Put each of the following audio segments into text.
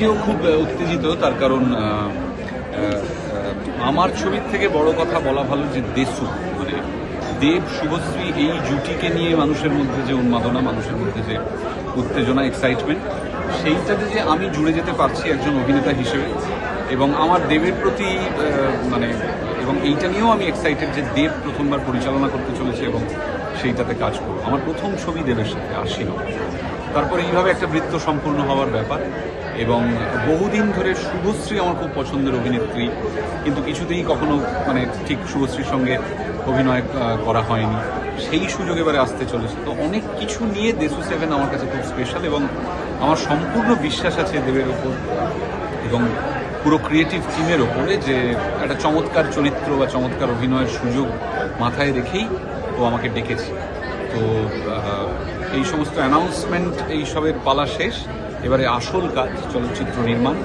নিজেও খুব উত্তেজিত, তার কারণ আমার ছবির থেকে বড় কথা বলা ভালো যে দেশু মানে দেব শুভশ্রী এই জুটিকে নিয়ে মানুষের মধ্যে যে উন্মাদনা, মানুষের মধ্যে যে উত্তেজনা, এক্সাইটমেন্ট, সেইটাতে যে আমি জুড়ে যেতে পারছি একজন অভিনেতা হিসেবে, এবং আমার দেবের প্রতি মানে এবং এইটা নিয়েও আমি এক্সাইটেড যে দেব প্রথমবার পরিচালনা করতে চলেছে এবং সেইটাতে কাজ করবো। আমার প্রথম ছবি দেবের সাথে আসছিল, তারপরে এইভাবে একটা বৃত্ত সম্পূর্ণ হওয়ার ব্যাপার। এবং বহুদিন ধরে শুভশ্রী আমার খুব পছন্দের অভিনেত্রী, কিন্তু কিছুতেই কখনো মানে ঠিক শুভশ্রীর সঙ্গে অভিনয় করা হয়নি, সেই সুযোগ এবারে আসতে চলেছে। তো অনেক কিছু নিয়ে দেশু 7 আমার কাছে খুব স্পেশাল, এবং আমার সম্পূর্ণ বিশ্বাস আছে দেবের ওপর এবং পুরো ক্রিয়েটিভ টিমের ওপরে যে একটা চমৎকার চরিত্র বা চমৎকার অভিনয়ের সুযোগ মাথায় রেখেই ও আমাকে ডেকেছে। তো এই সমস্ত অ্যানাউন্সমেন্ট এইসবের পালা শেষ, এবারে আসল কাজ চলচ্চিত্র নির্মাণ,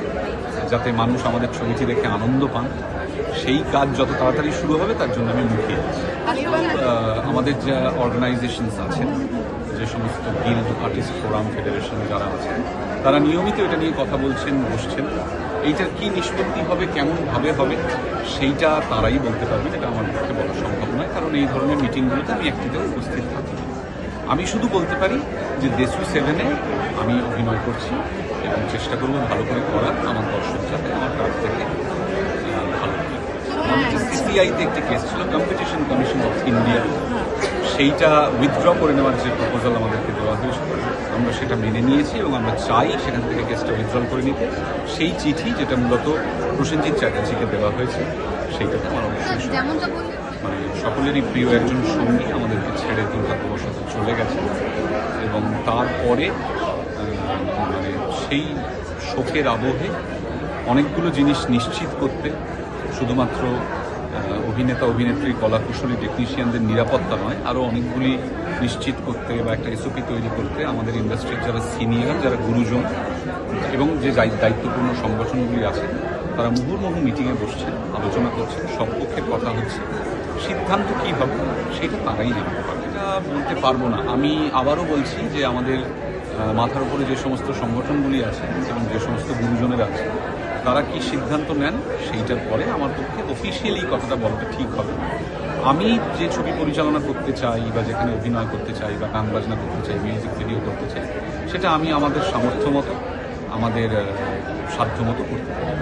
যাতে মানুষ আমাদের ছবিটি দেখে আনন্দ পান, সেই কাজ যত তাড়াতাড়ি শুরু হবে তার জন্য আমি মুখিয়ে আছি। আমাদের যা অর্গানাইজেশনস আছেন, যে সমস্ত গিল্ড, আর্টিস্ট ফোরাম, ফেডারেশন যারা আছেন, তারা নিয়মিত এটা নিয়ে কথা বলছেন, বসছেন। এইটার কি নিষ্পত্তি হবে, কেমনভাবে হবে, সেইটা তারাই বলতে পারবেন, এটা আমার পক্ষে বলা সম্ভব নয়, কারণ এই ধরনের মিটিংগুলোতে আমি একটিতেও উপস্থিত থাকি। আমি শুধু বলতে পারি যে দেশু 7-এ আমি অভিনয় করছি এবং চেষ্টা করব ভালো করে করার, আমার দর্শক যাতে আমার কাছ থেকে ভালো লাগে। সিসিআইতে একটি কেস ছিল, কম্পিটিশন কমিশন অফ ইন্ডিয়া, সেইটা উইথড্র করে নেওয়ার যে প্রপোজাল আমাদেরকে দেওয়া হয়েছিল, আমরা সেটা মেনে নিয়েছি এবং আমরা চাই সেখান থেকে কেসটা উইথড্র করে নিতে। সেই চিঠি যেটা মূলত প্রসেনজিৎ চ্যাটার্জিকে দেওয়া হয়েছে, সেইটাতে আমার অবশ্যই মানে সকলেরই প্রিয় একজন সঙ্গী আমাদেরকে ছেড়ে দুর্ভাগ্যবশত চলে গেছে, এবং তারপরে মানে সেই শোকের আবহে অনেকগুলো জিনিস নিশ্চিত করতে, শুধুমাত্র অভিনেতা, অভিনেত্রী, কলাকুশলী, টেকনিশিয়ানদের নিরাপত্তা নয়, আরও অনেকগুলি নিশ্চিত করতে বা একটা এসওপি তৈরি করতে আমাদের ইন্ডাস্ট্রির যারা সিনিয়র, যারা গুরুজন এবং যে দায়িত্বপূর্ণ সংগঠনগুলি আছে, তারা মুহুর্মুহু মিটিংয়ে বসছেন, আলোচনা করছেন, সব পক্ষের কথা হচ্ছে। সিদ্ধান্ত কী হবে সেটা তারাই জানতে পারবে, এটা বলতে পারবো না। আমি আবারও বলছি যে আমাদের মাথার উপরে যে সমস্ত সংগঠনগুলি আছে এবং যে সমস্ত গুরুজনেরা আছে, তারা কি সিদ্ধান্ত নেন সেইটার পরে আমার পক্ষে অফিসিয়ালি কথাটা বলাটা ঠিক হবে। আমি যে ছবি পরিচালনা করতে চাই বা যেখানে অভিনয় করতে চাই বা গান বাজনা করতে চাই, মিউজিক ভিডিও করতে চাই, সেটা আমি আমাদের সামর্থ্য মতো, আমাদের সাধ্য মতো করতে পারি।